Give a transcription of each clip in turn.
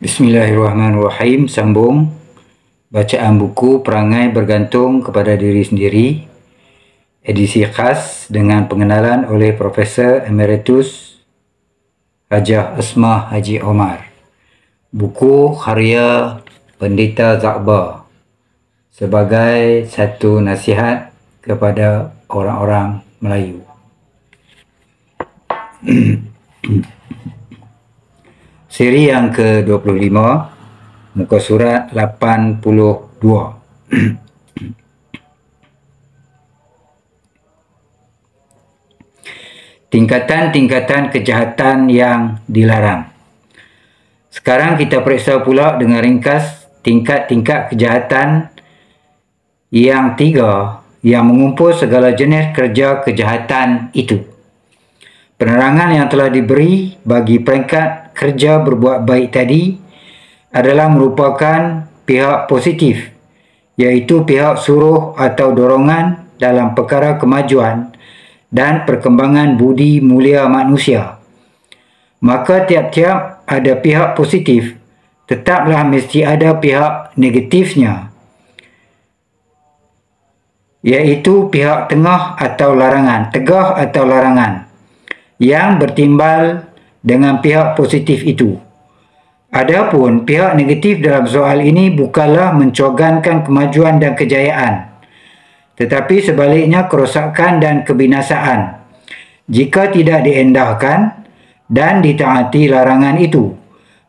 Bismillahirrahmanirrahim. Sambung bacaan buku Perangai Bergantung kepada Diri Sendiri, edisi khas dengan pengenalan oleh Profesor Emeritus Hajah Asmah Haji Omar. Buku karya Pendeta Zakbar sebagai satu nasihat kepada orang-orang Melayu. Siri yang ke-25, muka surat 82. Tingkatan-tingkatan kejahatan yang dilarang. Sekarang kita periksa pula dengan ringkas tingkat-tingkat kejahatan yang 3 yang mengumpul segala jenis kerja kejahatan itu. Penerangan yang telah diberi bagi peringkat kerja berbuat baik tadi adalah merupakan pihak positif, iaitu pihak suruh atau dorongan dalam perkara kemajuan dan perkembangan budi mulia manusia. Maka tiap-tiap ada pihak positif, tetaplah mesti ada pihak negatifnya, iaitu pihak tengah atau larangan, tegah atau larangan, yang bertimbal dengan pihak positif itu. Adapun pihak negatif dalam soal ini bukanlah mencogankan kemajuan dan kejayaan, tetapi sebaliknya kerosakan dan kebinasaan jika tidak diendahkan dan ditaati larangan itu.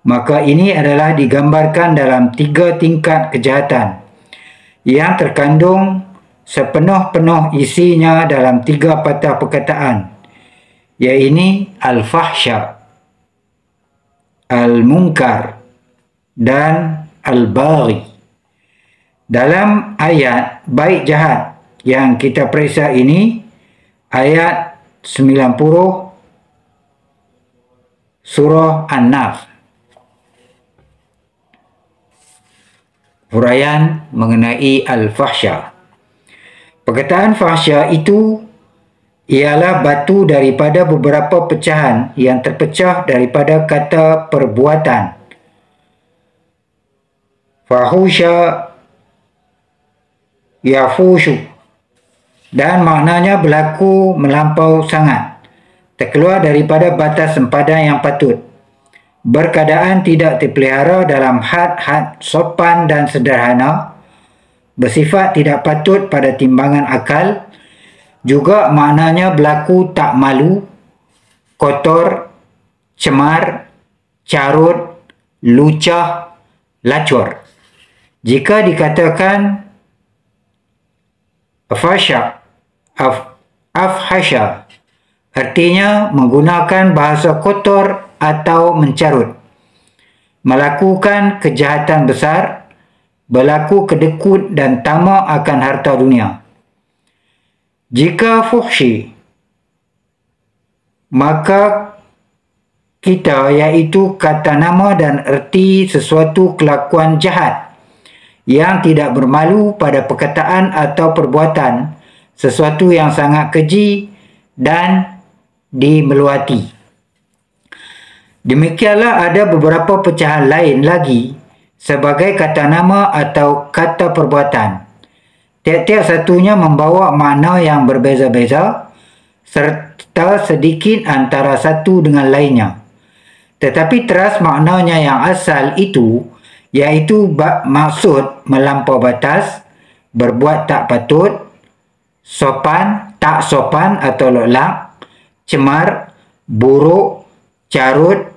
Maka ini adalah digambarkan dalam 3 tingkat kejahatan yang terkandung sepenuh-penuh isinya dalam 3 patah perkataan, iaitu al-fahsya, al-munkar dan al-baghi. Dalam ayat baik jahat yang kita periksa ini, ayat 90 surah An-Naf, huraian mengenai al-fahsya. Perkataan fahsya itu ialah batu daripada beberapa pecahan yang terpecah daripada kata perbuatan. Fahusha yafushu, dan maknanya berlaku melampau sangat, terkeluar daripada batas sempadan yang patut, berkeadaan tidak dipelihara dalam had-had sopan dan sederhana, bersifat tidak patut pada timbangan akal. Juga maknanya berlaku tak malu, kotor, cemar, carut, lucah, lacur. Jika dikatakan afhasya, artinya menggunakan bahasa kotor atau mencarut, melakukan kejahatan besar, berlaku kedekut dan tamak akan harta dunia. Jika fuhshi, maka kita, iaitu kata nama dan erti sesuatu kelakuan jahat yang tidak bermalu pada perkataan atau perbuatan, sesuatu yang sangat keji dan dimeluati. Demikianlah ada beberapa pecahan lain lagi sebagai kata nama atau kata perbuatan. Tiap-tiap satunya membawa makna yang berbeza-beza serta sedikit antara satu dengan lainnya. Tetapi teras maknanya yang asal itu, iaitu maksud melampau batas, berbuat tak patut, sopan, tak sopan atau lolak, cemar, buruk, carut,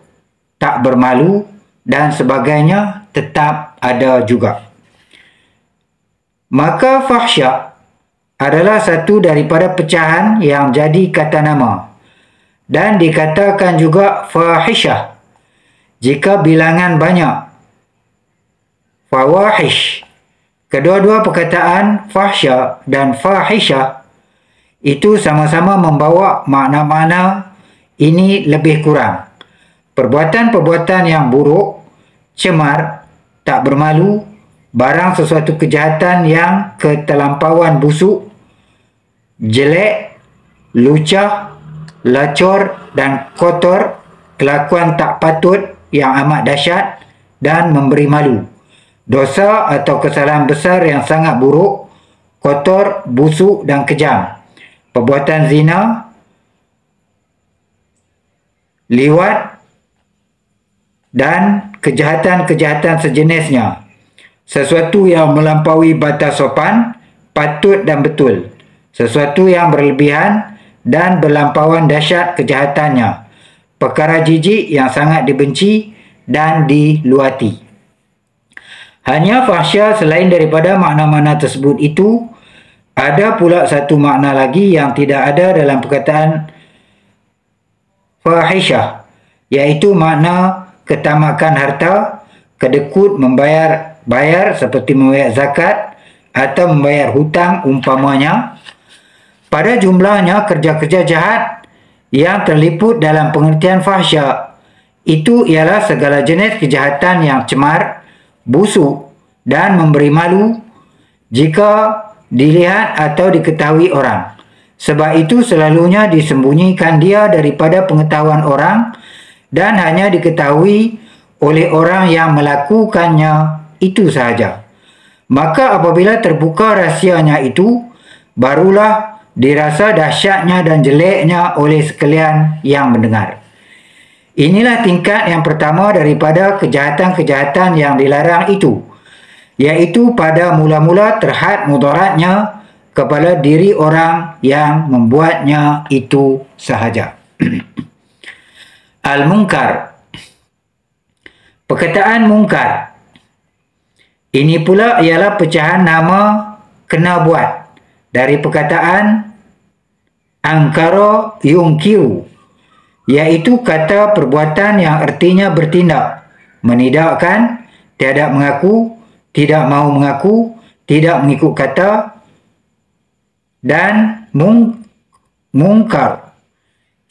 tak bermalu dan sebagainya tetap ada juga. Maka fahsya adalah satu daripada pecahan yang jadi kata nama, dan dikatakan juga fahisyah jika bilangan banyak. Fawahish, kedua-dua perkataan fahsya dan fahisyah itu sama-sama membawa makna-makna ini lebih kurang. Perbuatan-perbuatan yang buruk, cemar, tak bermalu, barang sesuatu kejahatan yang keterlampauan busuk, jelek, lucah, lacur dan kotor, kelakuan tak patut yang amat dahsyat, dan memberi malu. Dosa atau kesalahan besar yang sangat buruk, kotor, busuk dan kejam. Perbuatan zina, liwat dan kejahatan-kejahatan sejenisnya. Sesuatu yang melampaui batas sopan, patut dan betul. Sesuatu yang berlebihan dan berlampauan dahsyat kejahatannya. Perkara jijik yang sangat dibenci dan diluati. Hanya fahsya selain daripada makna-makna tersebut itu, ada pula satu makna lagi yang tidak ada dalam perkataan fahisyah, iaitu makna ketamakan harta, kedekut membayar seperti membayar zakat atau membayar hutang umpamanya. Pada jumlahnya kerja-kerja jahat yang terliput dalam pengertian fahsya itu ialah segala jenis kejahatan yang cemar, busuk dan memberi malu jika dilihat atau diketahui orang. Sebab itu selalunya disembunyikan dia daripada pengetahuan orang dan hanya diketahui oleh orang yang melakukannya itu sahaja. Maka apabila terbuka rahsianya itu, barulah dirasa dahsyatnya dan jeleknya oleh sekalian yang mendengar. Inilah tingkat yang pertama daripada kejahatan-kejahatan yang dilarang itu, iaitu pada mula-mula terhad mudaratnya kepada diri orang yang membuatnya itu sahaja. Al-Munkar. Perkataan mungkar ini pula ialah pecahan nama kena buat dari perkataan angkara yungkiru, iaitu kata perbuatan yang artinya bertindak, menidakkan, tiada mengaku, tidak mahu mengaku, tidak mengikut kata, dan mungkar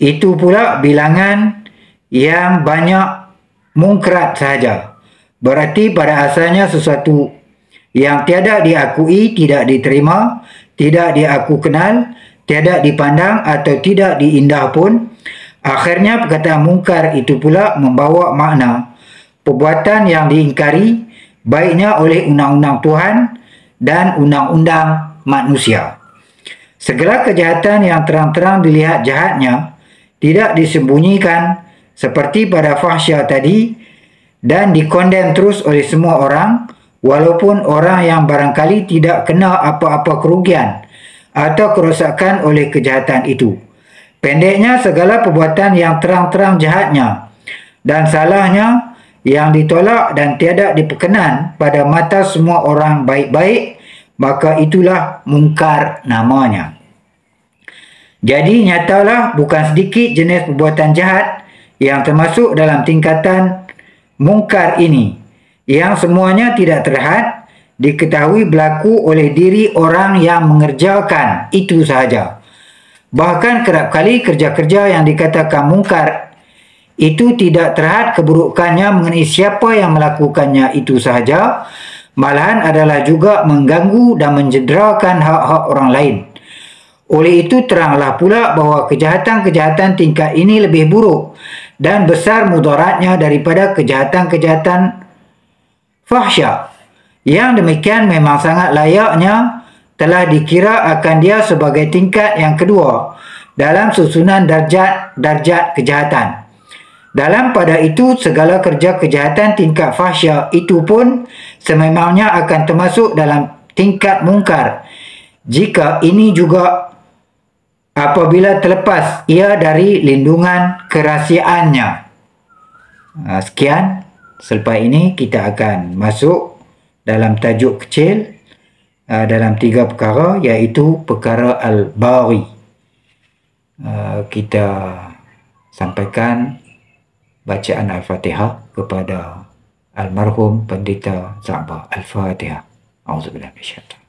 itu pula bilangan yang banyak mungkarat sahaja. Berarti pada asalnya sesuatu yang tiada diakui, tidak diterima, tidak diaku kenal, tiada dipandang atau tidak diindah pun. Akhirnya perkataan mungkar itu pula membawa makna perbuatan yang diingkari, baiknya oleh undang-undang Tuhan dan undang-undang manusia. Segala kejahatan yang terang-terang dilihat jahatnya tidak disembunyikan seperti pada fahsya tadi dan dikondem terus oleh semua orang, walaupun orang yang barangkali tidak kena apa-apa kerugian atau kerosakan oleh kejahatan itu. Pendeknya, segala perbuatan yang terang-terang jahatnya dan salahnya yang ditolak dan tiada diperkenan pada mata semua orang baik-baik, maka itulah mungkar namanya. Jadi nyatalah bukan sedikit jenis perbuatan jahat yang termasuk dalam tingkatan mungkar ini, yang semuanya tidak terhad, diketahui berlaku oleh diri orang yang mengerjakan itu sahaja. Bahkan kerap kali kerja-kerja yang dikatakan mungkar itu tidak terhad keburukannya mengenai siapa yang melakukannya itu sahaja, malahan adalah juga mengganggu dan mencederakan hak-hak orang lain. Oleh itu teranglah pula bahawa kejahatan-kejahatan tingkat ini lebih buruk dan besar mudaratnya daripada kejahatan-kejahatan fahsya. Yang demikian memang sangat layaknya telah dikira akan dia sebagai tingkat yang kedua dalam susunan darjat kejahatan. Dalam pada itu, segala kerja kejahatan tingkat fahsya itu pun sememangnya akan termasuk dalam tingkat mungkar, jika ini juga apabila terlepas ia dari lindungan kerahsiaannya. Sekian. Selepas ini kita akan masuk dalam tajuk kecil dalam 3 perkara, iaitu perkara Al-Bari. Kita sampaikan bacaan Al-Fatihah kepada almarhum Pendeta Za'bah. Al-Fatihah. A'udzubillahi minasyaitanir rajim.